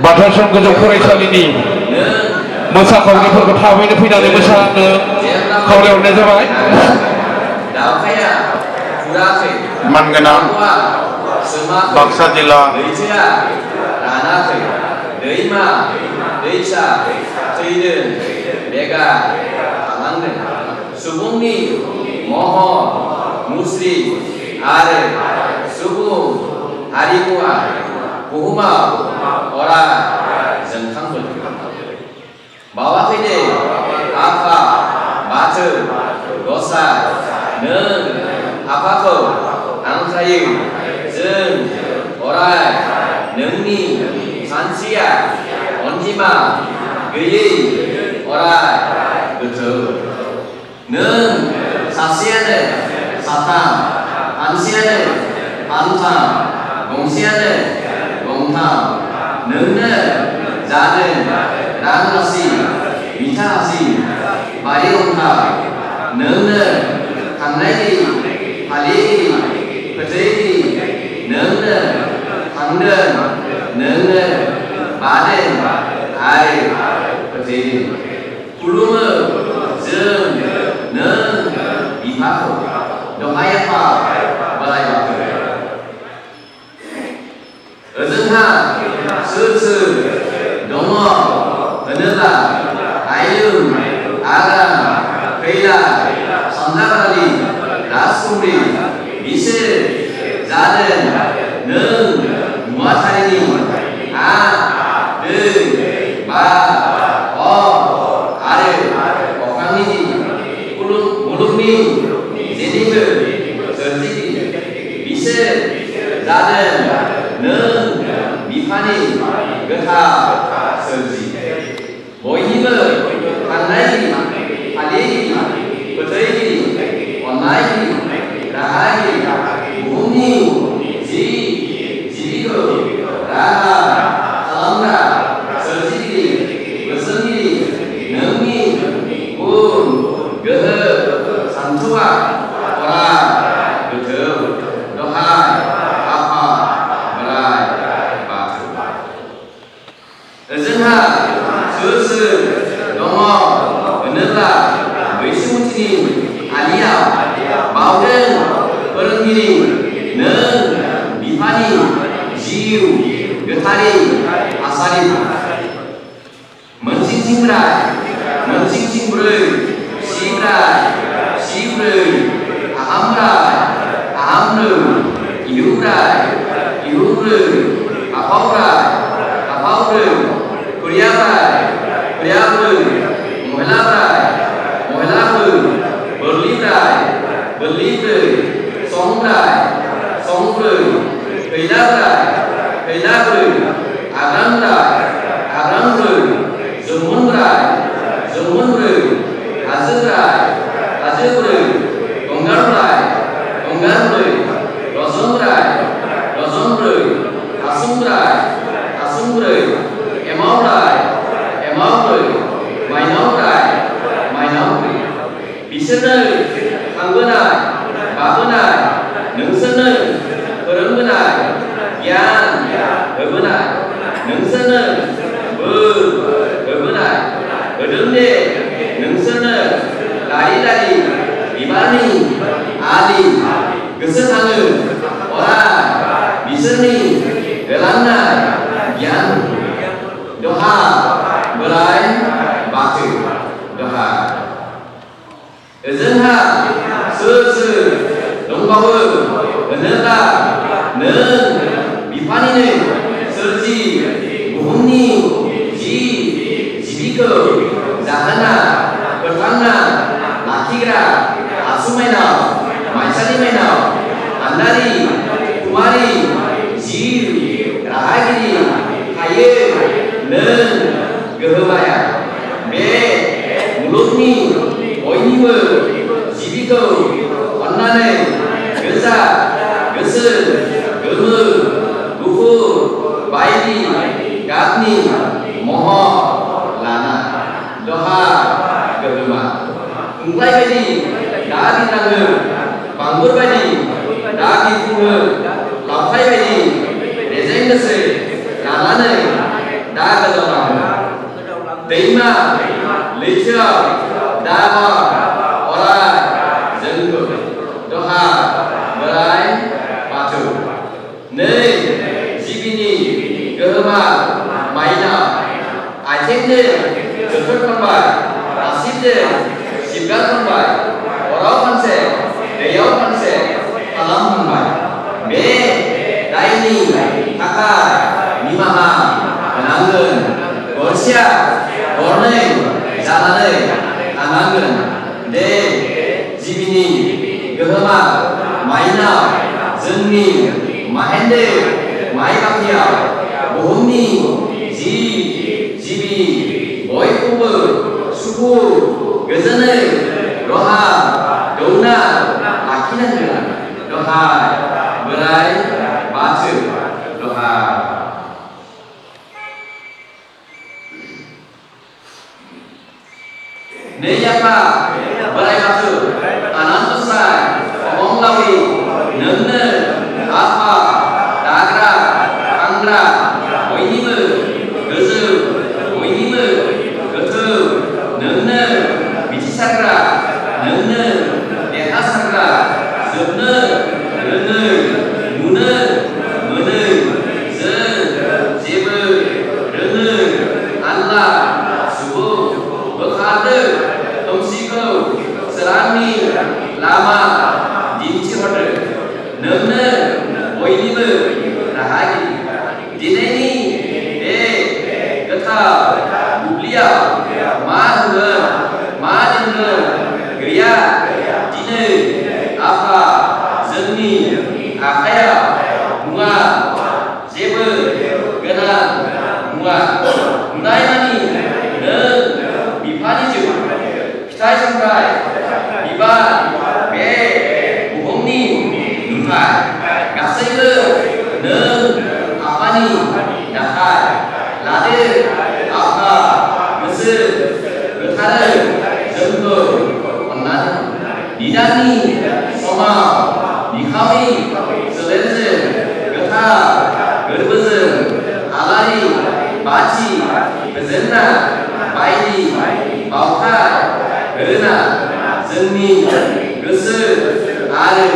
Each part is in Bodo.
बाथौसम गोजौ फरायसालिनि मोसाखावरिफोरखौ थाबैनो फैनानै मोसानो खावलायहरनाय जाबाय। मानगोनां बाक्सा जिल्ला दैमा दैसा थैदों बेगा थालांदों सुबुंनि महर मुस्रि आरो सुबुं हारिमुआ बुहुमाव अराय जोंखांबोदों। बावाखैनो आफा बाथौ गसाइ नों आफाखौ हांख्रायो जों अराय नोंनि सानस्रिया अनजिमा गैयै अराय गोथौ नों सासेयानो साथाम मानसियानो फानथाम गंसेयानो गंथाम नोंनो जादों रां राशि बिथा राशि बारि गंथा नोंनो थांनायनि फालिगिरि फोथायगिरि नोंनो थांदों नोंनो बादों आरो फोथायदों खुलुमो जों नों बिफाखौ दहाय आफा बोराइ बाथौ ओजोंहा सोर दङ होनोब्ला आयं आगान खैला सानजाबारि राजकुमारी बिसोर जादों नों नुवाथारिनि हा दै बार आरो अख्रांनि मुलुगनि जेनिबो सोरजिगिरि बिसोर जादों नों बिफानि गोथार सोरजि बयनिबो थांनायनि फालिगिरि फोथायगिरि अननायगिरि राहागिरि बुहुमनि जिबिखौ राहा खालामग्रा सोरजिगिरि बोसोनगिरि नोंनि गुन गोहो सान्थौआ अराय गोथौ दहाय आफा बोराइ बाथौ जोंहा सोर दङ होनोब्ला बैसोमुथिनि आलियाव बावदों फोरोंगिरि नों बिफानि जिउ गोथारि आसारि मोनसिंसिंब्राय मोनसिंसिंब्रै सिब्रै आहामब्राय आहामब्रै इहुब्राय इहुब्रै आफावब्रै खुरियाब्रै महिलाब्रै बोरलिब्रै संब्रै खैलाब्रै आग्रांब्रै जौमोनब्रै हाजोब्रै गंगारब्रै रजनब्रै हासुंब्रै एमावब्रै माइनावब्रै बिसोरनो थांबोनाय बाबोनाय नोंसोरनो फोरोंबोनाय गियान होबोनाय नोंसोरनो बोर होबोनाय होदों दे नोंसोरनो लारि बिबारनि आलि गोसोखाङो अराय बिसोरनि होलांनाय गियान दहा बोराइ बाथौ दहा जोंहा सोर दंबावो होनोब्ला नों बिफानिनो सोरजि बुहुमनि जिबिखौ जाहोना फोथांना लाखिग्रा आसुमाइनाव माइसालि माइनाव आन्दारि कुमारि जिउ राहागिरि थायो नों गोहोमाया बे मुलुगनि बयनिबो जिबिखौ अननानै गोजा गोसोम गोमो गुफुर बायदि गाबनि महर लाना दहा गोहोमा खुंलाय बायदि दा गिनाङो बांबुर बायदि दा गिफुङो लावथाय बायदि रेजें गोसो लानानै godaवलाङो दैमा लैथो दाहार अराय जोंखौ दहा बोराय बाथौ नै जिबिनि गोहोमा माइनाव आथिंजों जोख्लोबखांबाय आसिजों सिबगारखांबाय अराव फानसे दैयाव फानसे खालामखांबाय बे दायनि थाखाय निमाहा होनांगोन गरसेया गरनै जानानै थानांगोन दे जिबिनि गोहोमा माइनाव जोंनि माहेन्दो माइ बाख्रियाव बुहुमनि जिबि बयखौबो सुखु गोजोनै रहा दौना लाखिनांगोन दहाय बोराय बाथौ दहाय नै आफा बोराय बाथौ आनान गसाइ अबंलावरि नोंनो आफा दाग्रा खांग्रा बयनिबो गोजौ बयनिबो गोथौ नोंनो मिथिसारग्रा नोंनो देरहासारग्रा जोबनो रोङै नुनो मोनै जों जेबो रोङै आल्लाह सुबुं बोखारदो खोमसिखौ सोरांनि लामा दिन्थिहरदो नोंनो बयनिबो राहागिरि दिनैनि बे गोथार बुब्लियाव मा होगोन मा दोनगोन गैया दिनै आफा जोंनि आखायाव मुवा जेबो गोनां मुवा नुनाय मानि नों बिफानि जिउ फिथाइ सामथाइ बिबार बे बुहुमनि नुथाय गासैबो नों आफानि थाखाय लादो आफा गोसो गोथारै जोंखौ अननानै निदाननि समाव निखावरि सोलेरजों गोथार गोरबोजों आलारि बाथि गोजोनना बायदि बावथाय होना जोंनि गोसो आरो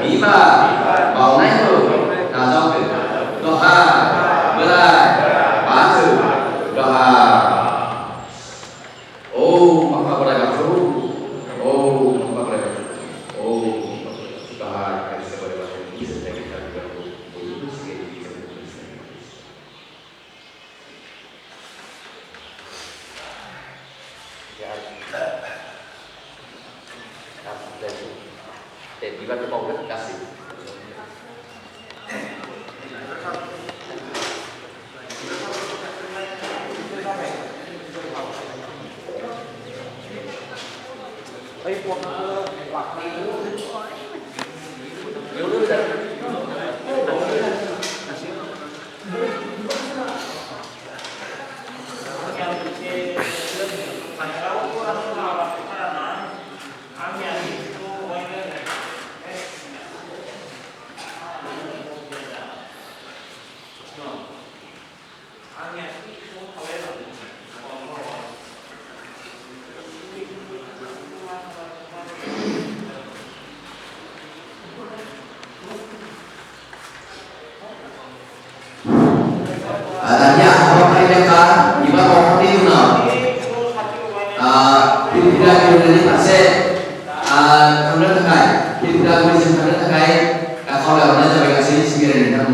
बिबार बावनायखौ नाजावदो दहा बोराय बाथौ दहा ओ आफा बोराय बाथौ ओ आफा बोराय बाथौ ओ दहा खायसे बोराय बाथौनि गोजोननाय खोथाफोरखौ बयबो सिगांनि để đi vào cái bầu rất ca sĩ Tanya apa mereka iba mau di mana? Tidak boleh pasal. Kemudian terkait tidak boleh sebenarnya terkait kalau orang sampai kasih segera di dalam.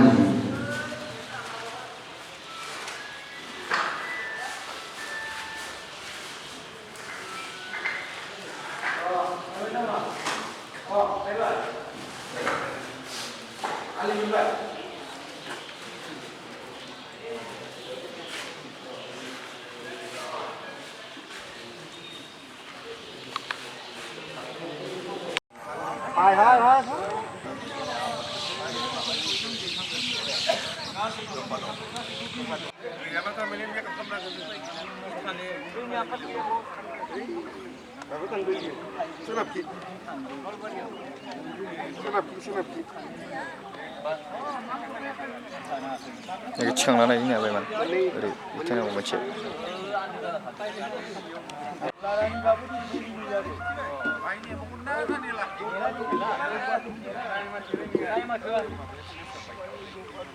Sunap ki. 이거 치강 나나 있냐 왜만 우리 이태나 뭐 맞지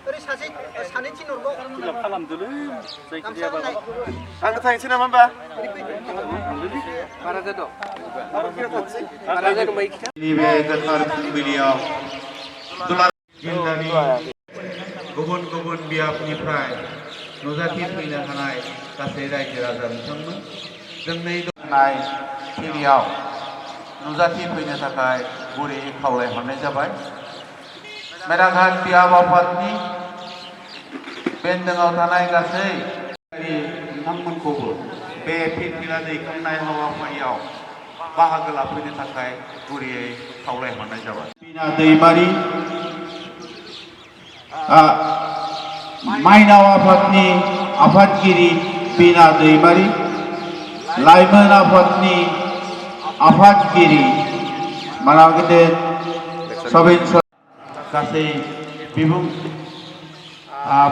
ओरै सासे सानै थिनहरगौ खालामदोलै जायखिजाया आंखौ थांसै नामा होमबा बारा जादों बारा जादों नैबे गोथार फुंबिलियाव जिल्लानि गुबुन गुबुन बियाबनिफ्राय नुजाथि फैनो हानाय गासै रायजो राजा बिथांमोन जोंनि दंनाय थिलियाव नुजाथि फैनो थाखाय गुरैयै खावलायहरनाय जाबाय। मेराघाट बियाब आफादनि बेन्दोङाव थानाय गासै बिथांमोनखौबो बे फिरफिला दैखांनाय हाबाफारियाव बाहागो लाफैनो थाखाय गुरैयै खावलायहरनाय जाबाय। बिना दैमारि माइनाव आफादनि आफादगिरि बिना दैमारि, लाइमोन आफादनि आफादगिरि मानागिदेर सबिन गासै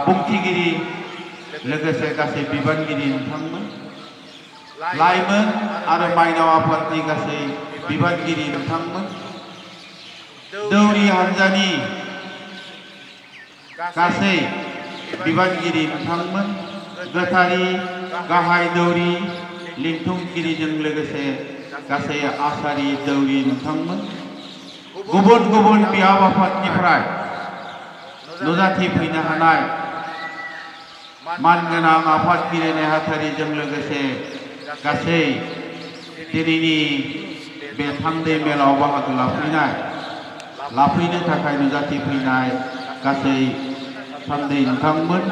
बुंथिगिरि लोगोसे गासै बिबानगिरि नोंथांमोन, लाइमोन आरो माइनाव आफादनि गासै बिबानगिरि नोंथांमोन, दौरि हान्जानि गासै बिबानगिरि नोंथांमोन, गोथारि गाहाय दौरि लिंथुमगिरिजों लोगोसे गासै आसारि दौरि नोंथांमोन, गुबुन गुबुन बियाब आफादनिफ्राय नुजाथि फैनो हानाय मानगोनां आफादगिरि नेहाथारिजों लोगोसे गासै दिनैनि बे थान्दै मेलाव बाहागो लाफैनो थाखाय नुजाथि फैनाय गासै थान्दै नोंथांमोन,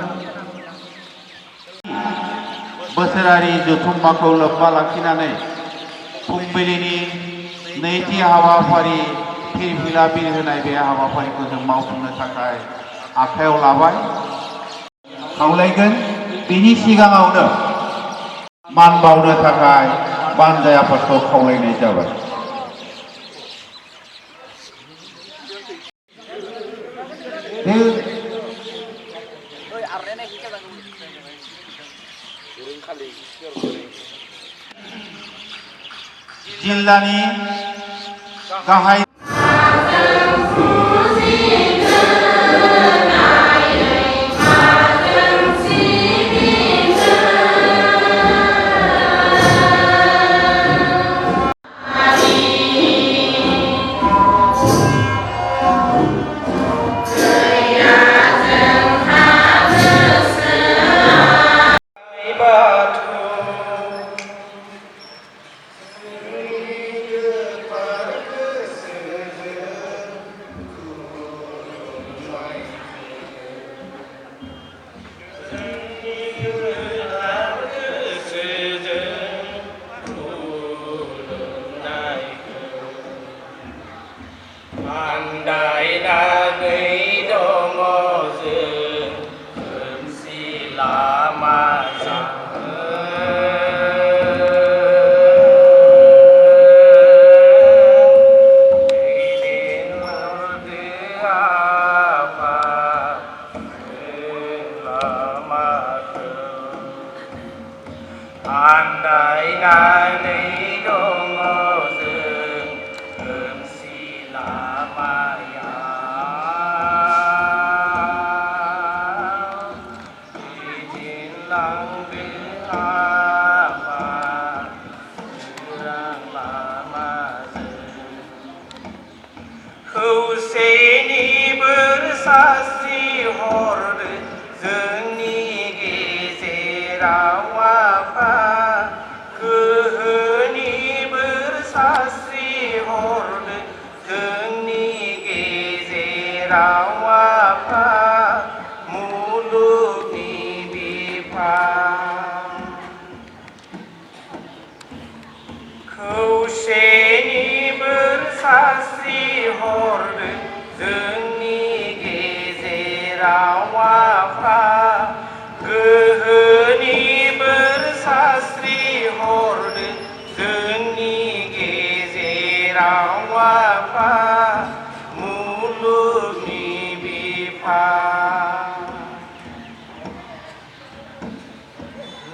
बोसोरारि जथुम्माखौ लोब्बा लाखिनानै फुंबिलिनि नैथि हाबाफारि फिरफिला बिरहोनाय बे हाबाफारिखौ जों मावफुंनो थाखाय आखायाव लाबाय। खावलायगोन बिनि सिगाङावनो मान बावनो थाखाय बानजाय आफादखौ खावलायनाय जाबाय। जिल्लानि गाहाय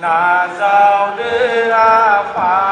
नाजावदो आफा